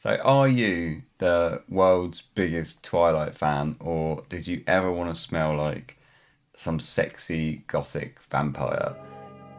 So, are you the world's biggest Twilight fan, or did you ever want to smell like some sexy gothic vampire?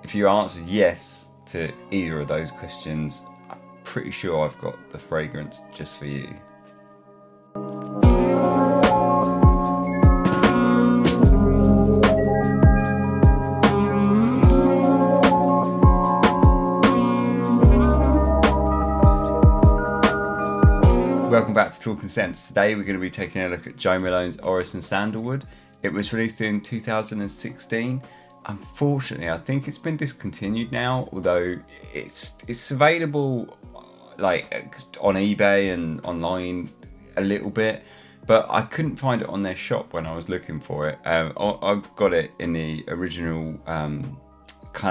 If you answered yes to either of those questions, I'm pretty sure I've got the fragrance just for you. Welcome back to Talking Sense. Today we're going to be taking a look at Jo Malone's Orris Sandalwood. It was released in 2016. Unfortunately, I think it's been discontinued now, although it's available like on eBay and online a little bit, but I couldn't find it on their shop when I was looking for it. I've got it in the original kind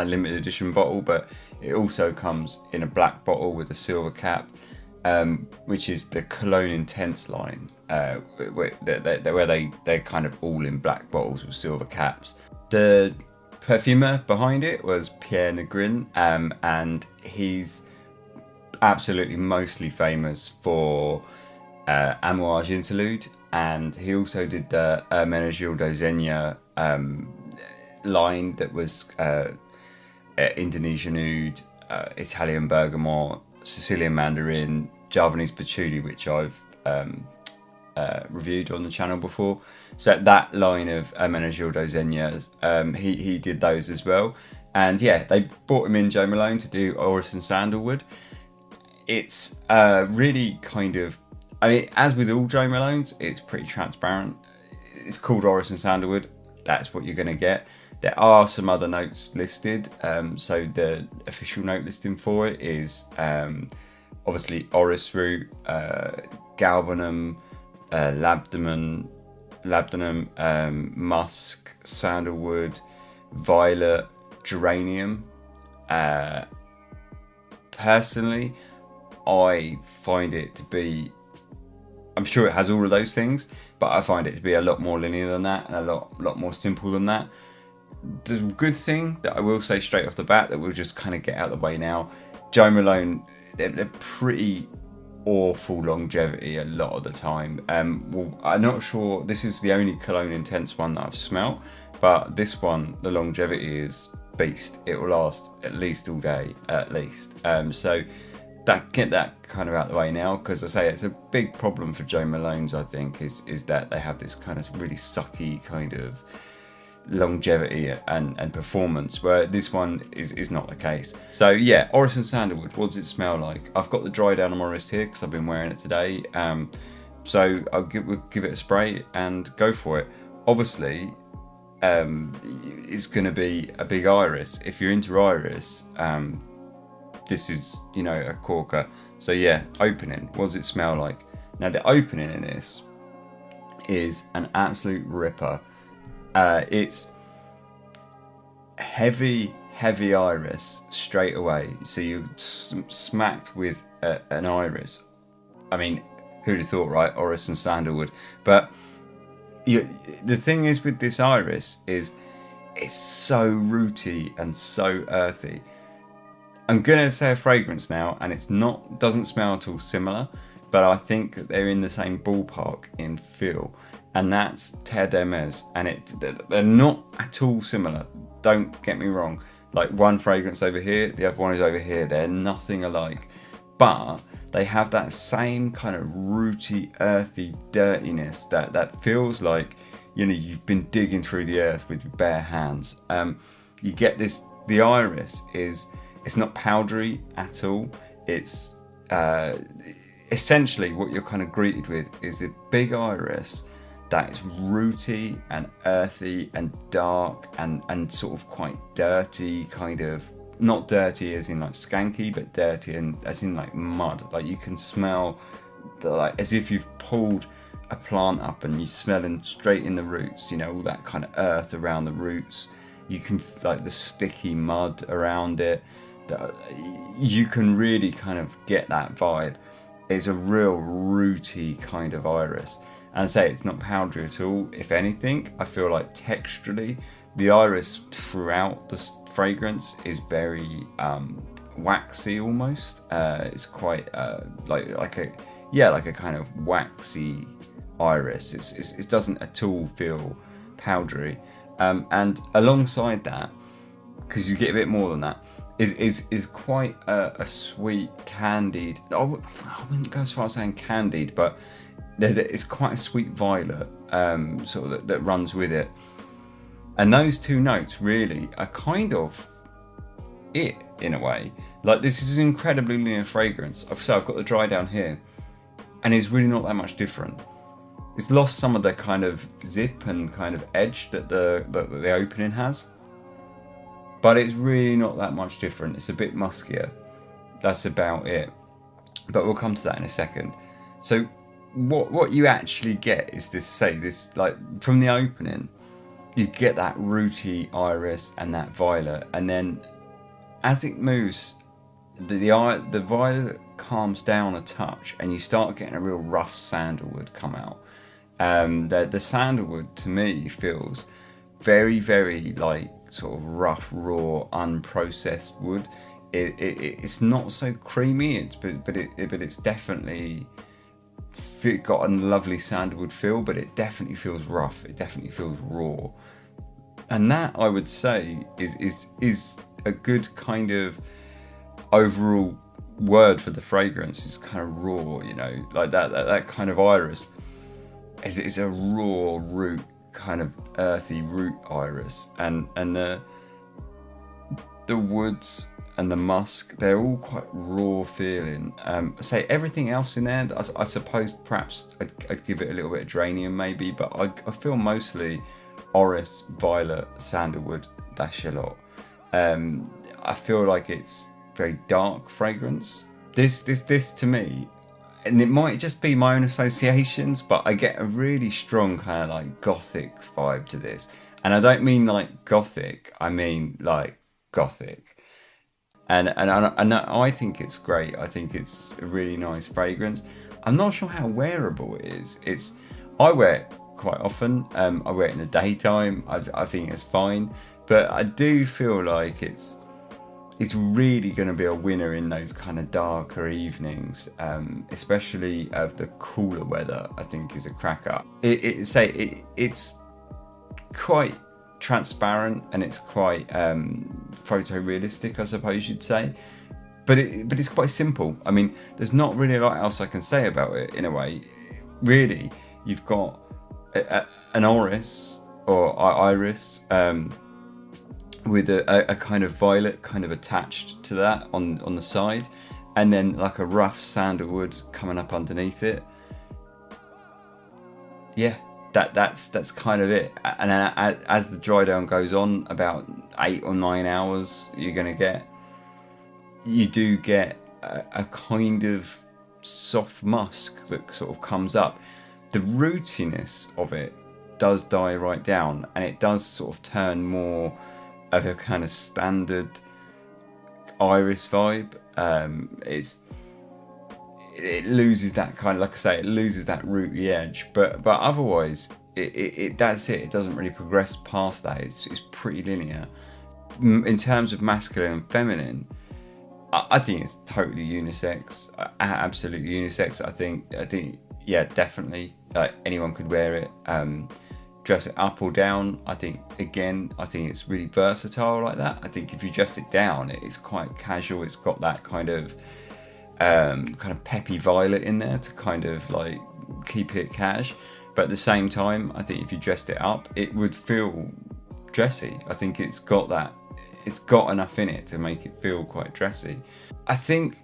of limited edition bottle, but it also comes in a black bottle with a silver cap. Which is the Cologne Intense line, where they're kind of all in black bottles with silver caps. The perfumer behind it was Pierre Negrin, and he's absolutely mostly famous for Amouage Interlude, and he also did the Menagildo Xenia line that was Indonesian Oud, Italian Bergamot, Sicilian Mandarin, Javanese Patchouli, which I've reviewed on the channel before. So that line of Menagildo Xenias, he did those as well. And yeah, they brought him in, Jo Malone, to do Orris and Sandalwood. It's really kind of, I mean, as with all Jo Malones, it's pretty transparent. It's called Orris and Sandalwood. That's what you're going to get. There are some other notes listed. So the official note listing for it is obviously orris root, galbanum, labdanum, musk, sandalwood, violet, geranium. Personally, I find it to be, I'm sure it has all of those things, but I find it to be a lot more linear than that and a lot more simple than that. The good thing that I will say straight off the bat that we'll just kind of get out of the way now, Jo Malone, they're pretty awful longevity a lot of the time. Well, I'm not sure, this is the only Cologne Intense one that I've smelt, but this one, the longevity is beast. It will last at least all day, at least. So get that kind of out of the way now, because I say it's a big problem for Jo Malone's, I think, is that they have this kind of really sucky kind of longevity and performance, where this one is not the case. So yeah, Orris and Sandalwood, what does it smell like? I've got the dry down on my wrist here because I've been wearing it today, so we'll give it a spray and go for it. Obviously it's going to be a big iris. If you're into iris, this is, you know, a corker. So yeah, opening, what does it smell like? Now the opening in this is an absolute ripper. It's heavy iris straight away. So you're smacked with an iris. I mean, who'd have thought, right? Orris and Sandalwood. But the thing is with this iris is it's so rooty and so earthy. I'm gonna say a fragrance now, and doesn't smell at all similar, but I think that they're in the same ballpark in feel. And that's Terre d'Hermès, and they're not at all similar. Don't get me wrong. Like, one fragrance over here, the other one is over here. They're nothing alike, but they have that same kind of rooty, earthy dirtiness that feels like, you know, you've been digging through the earth with your bare hands. You get this. The iris it's not powdery at all. It's essentially what you're kind of greeted with is a big iris that is rooty and earthy and dark and sort of quite dirty, kind of, not dirty as in like skanky, but dirty and as in like mud. Like, you can smell like as if you've pulled a plant up and you're smelling straight in the roots, you know, all that kind of earth around the roots. You can, like, the sticky mud around it, you can really kind of get that vibe. It's a real rooty kind of iris. And I say it's not powdery at all. If anything, I feel like texturally, the iris throughout the fragrance is very waxy almost. It's quite like a kind of waxy iris. It doesn't at all feel powdery. And alongside that, because you get a bit more than that, is quite a sweet candied. I wouldn't go as far as saying candied, but it's quite a sweet violet sort of that runs with it. And those two notes really are kind of it in a way. Like, this is an incredibly linear fragrance. So I've got the dry down here, and it's really not that much different. It's lost some of the kind of zip and kind of edge that the opening has, but it's really not that much different. It's a bit muskier. That's about it. But we'll come to that in a second. So what you actually get is this like from the opening, you get that rooty iris and that violet, and then as it moves, the violet calms down a touch, and you start getting a real rough sandalwood come out. The sandalwood to me feels very, very like sort of rough, raw, unprocessed wood. It's not so creamy, but it's definitely got a lovely sandalwood feel, but it definitely feels rough. It definitely feels raw, and that, I would say, is a good kind of overall word for the fragrance. It's kind of raw, you know, like that kind of iris. It's a raw root, kind of earthy root iris, and the woods and the musk, they're all quite raw feeling. Say everything else in there, I suppose perhaps I'd give it a little bit of geranium maybe, but I feel mostly Orris, violet, sandalwood, bachelot. I feel like it's very dark fragrance. This to me, and it might just be my own associations, but I get a really strong kind of like gothic vibe to this. And I don't mean like gothic, I mean like gothic. And I think it's great. I think it's a really nice fragrance. I'm not sure how wearable it is. I wear it quite often. I wear it in the daytime. I think it's fine, but I do feel like it's really going to be a winner in those kind of darker evenings, especially of the cooler weather. I think is a cracker. It's quite transparent, and it's quite photorealistic, I suppose you'd say, but it's quite simple. I mean, there's not really a lot else I can say about it in a way. Really, you've got an Orris or iris with a kind of violet kind of attached to that on the side, and then like a rough sandalwood coming up underneath it. Yeah, that's kind of it. And then as the dry down goes on, about 8 or 9 hours, you do get a kind of soft musk that sort of comes up. The rootiness of it does die right down, and it does sort of turn more of a kind of standard iris vibe. It loses that kind of, like I say, it loses that rooty edge, but otherwise that's it. It doesn't really progress past that. It's pretty linear. In terms of masculine and feminine, I think it's totally unisex, absolutely unisex. I think yeah, definitely, anyone could wear it. Dress it up or down. I think it's really versatile like that. I think if you dress it down, it's quite casual. It's got that kind of peppy violet in there to kind of like keep it cash, but at the same time, I think if you dressed it up, it would feel dressy. I think it's got enough in it to make it feel quite dressy. I think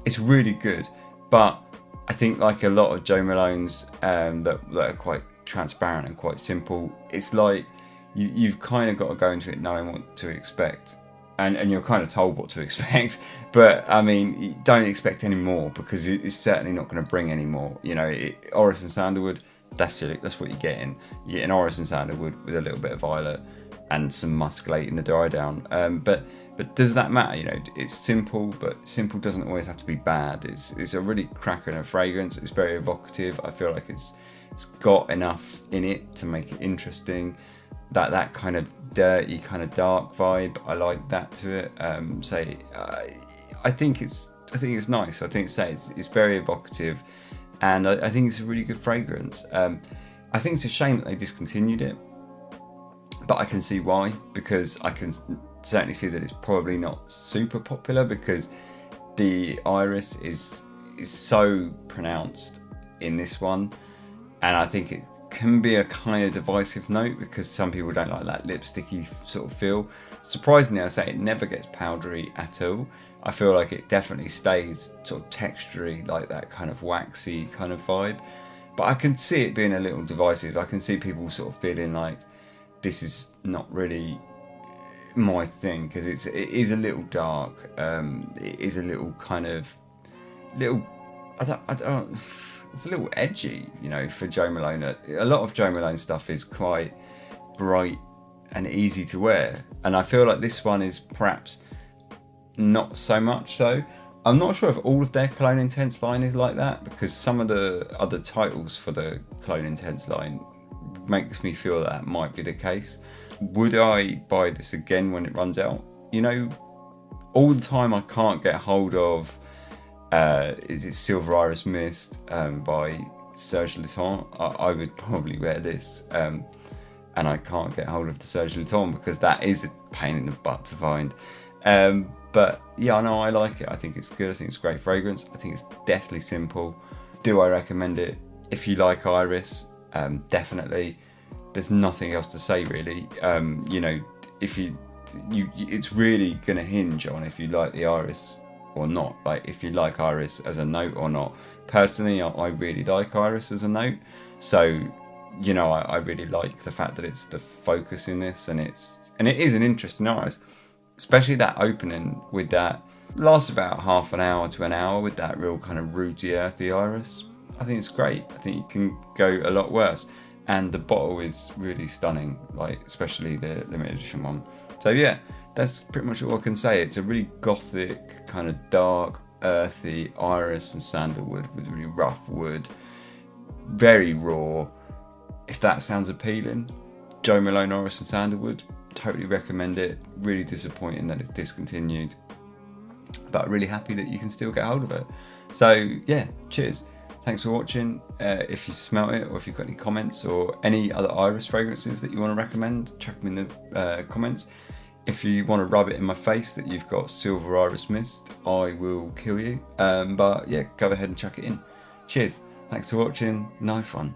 it's really good, but I think like a lot of Jo Malones that are quite transparent and quite simple, it's like you've kind of got to go into it knowing what to expect. And you're kind of told what to expect, but I mean, don't expect any more, because it's certainly not going to bring any more. You know, Orris and Sandalwood, that's what you're getting. You're getting Orris and Sandalwood with a little bit of violet and some musclate in the dry down. But does that matter? You know, it's simple, but simple doesn't always have to be bad. It's a really cracker in a fragrance. It's very evocative. I feel like it's got enough in it to make it interesting. That kind of dirty, kind of dark vibe, I like that to it. I think it's nice. I think it's very evocative, and I think it's a really good fragrance. I think it's a shame that they discontinued it, but I can see why, because I can certainly see that it's probably not super popular because the iris is so pronounced in this one, and I think it can be a kind of divisive note because some people don't like that lipsticky sort of feel. Surprisingly, I say it never gets powdery at all. I feel like it definitely stays sort of textury, like that kind of waxy kind of vibe. But I can see it being a little divisive. I can see people sort of feeling like this is not really my thing because it is a little dark. It is a little kind of I don't. It's a little edgy, you know, for Jo Malone. A lot of Jo Malone stuff is quite bright and easy to wear, and I feel like this one is perhaps not so much so. I'm not sure if all of their Cologne Intense line is like that, because some of the other titles for the Cologne Intense line makes me feel that might be the case. Would I buy this again when it runs out? You know, all the time I can't get hold of is it Silver Iris Mist by Serge Lutens. I would probably wear this, and I can't get hold of the Serge Lutens because that is a pain in the butt to find. But yeah, I know I like it. I think it's good. I think it's a great fragrance. I think it's definitely simple. Do I recommend it? If you like Iris, definitely. There's nothing else to say really. You know, if you it's really gonna hinge on if you like the Iris or not, like if you like Iris as a note or not. Personally, I really like Iris as a note, so you know I really like the fact that it's the focus in this, and it is an interesting Iris, especially that opening with that lasts about half an hour to an hour with that real kind of rooty, earthy Iris. I think it's great. I think it can go a lot worse, and the bottle is really stunning, like especially the limited edition one. So yeah, that's pretty much all I can say. It's a really gothic, kind of dark, earthy Iris and sandalwood with really rough wood, very raw. If that sounds appealing, Jo Malone Orris and Sandalwood, totally recommend it. Really disappointing that it's discontinued, but really happy that you can still get hold of it. So yeah, cheers. Thanks for watching. If you smelt it, or if you've got any comments or any other Iris fragrances that you want to recommend, chuck them in the comments. If you want to rub it in my face that you've got Silver Iris Mist, I will kill you. But yeah, go ahead and chuck it in. Cheers. Thanks for watching. Nice one.